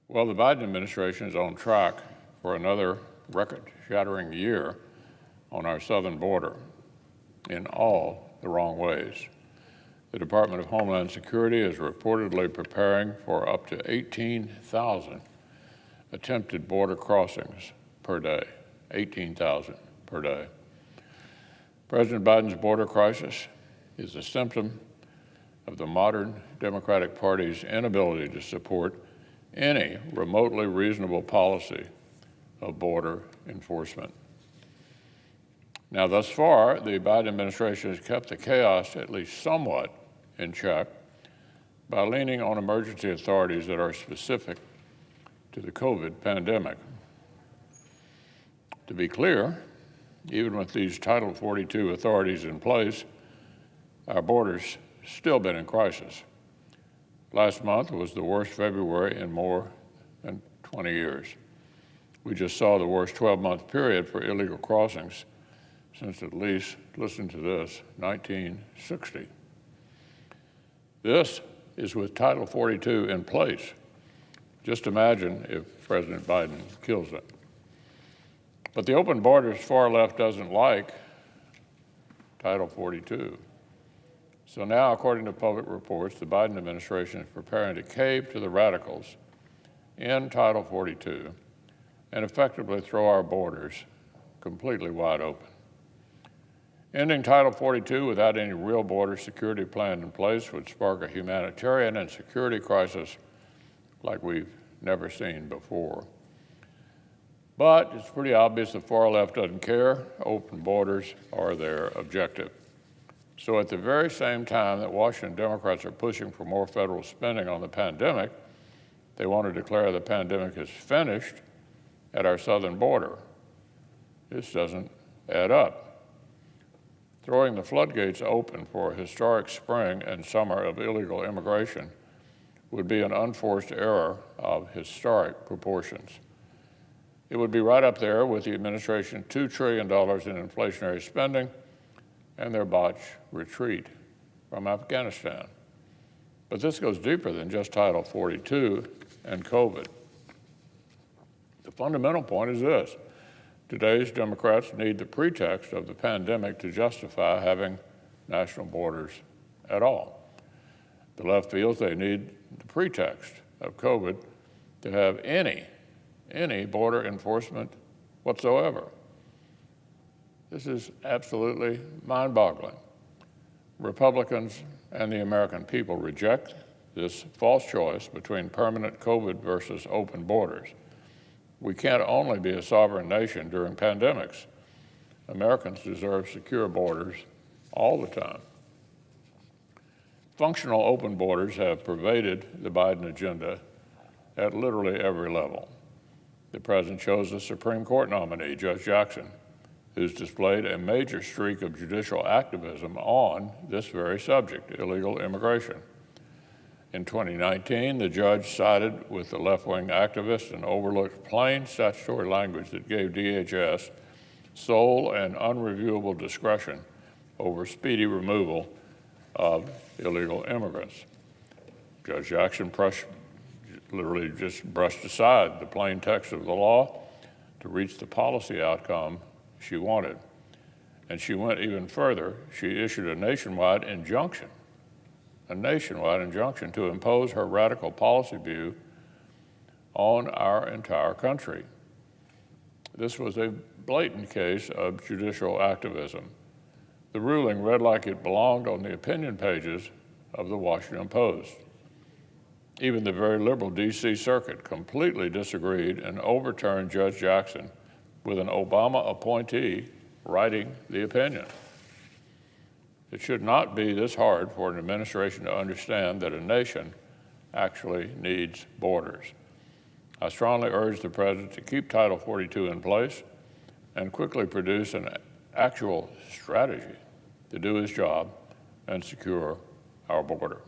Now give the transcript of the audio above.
Well, the Biden administration is on track for another record-shattering year on our southern border in all the wrong ways. The Department of Homeland Security is reportedly preparing for up to 18,000 attempted border crossings per day, 18,000 per day. President Biden's border crisis is a symptom of the modern Democratic Party's inability to support any remotely reasonable policy of border enforcement. Now, thus far, the Biden administration has kept the chaos at least somewhat in check by leaning on emergency authorities that are specific to the COVID pandemic. To be clear, even with these Title 42 authorities in place, our border's still been in crisis. Last month was the worst February in more than 20 years. We just saw the worst 12-month period for illegal crossings since at least, listen to this, 1960. This is with Title 42 in place. Just imagine if President Biden kills it. But the open borders far left doesn't like Title 42. So now, according to public reports, the Biden administration is preparing to cave to the radicals in Title 42 and effectively throw our borders completely wide open. Ending Title 42 without any real border security plan in place would spark a humanitarian and security crisis like we've never seen before. But it's pretty obvious the far left doesn't care. Open borders are their objective. So at the very same time that Washington Democrats are pushing for more federal spending on the pandemic, they want to declare the pandemic is finished at our southern border. This doesn't add up. Throwing the floodgates open for a historic spring and summer of illegal immigration would be an unforced error of historic proportions. It would be right up there with the administration's $2 trillion in inflationary spending and their botched retreat from Afghanistan. But this goes deeper than just Title 42 and COVID. The fundamental point is this: today's Democrats need the pretext of the pandemic to justify having national borders at all. The left feels they need the pretext of COVID to have any border enforcement whatsoever. This is absolutely mind-boggling. Republicans and the American people reject this false choice between permanent COVID versus open borders. We can't only be a sovereign nation during pandemics. Americans deserve secure borders all the time. Functional open borders have pervaded the Biden agenda at literally every level. The president chose the Supreme Court nominee, Judge Jackson, who's displayed a major streak of judicial activism on this very subject, illegal immigration. In 2019, the judge sided with the left-wing activists and overlooked plain statutory language that gave DHS sole and unreviewable discretion over speedy removal of illegal immigrants. Judge Jackson literally just brushed aside the plain text of the law to reach the policy outcome she wanted. And she went even further. She issued a nationwide injunction to impose her radical policy view on our entire country. This was a blatant case of judicial activism. The ruling read like it belonged on the opinion pages of the Washington Post. Even the very liberal D.C. Circuit completely disagreed and overturned Judge Jackson with an Obama appointee writing the opinion. It should not be this hard for an administration to understand that a nation actually needs borders. I strongly urge the president to keep Title 42 in place and quickly produce an actual strategy to do his job and secure our border.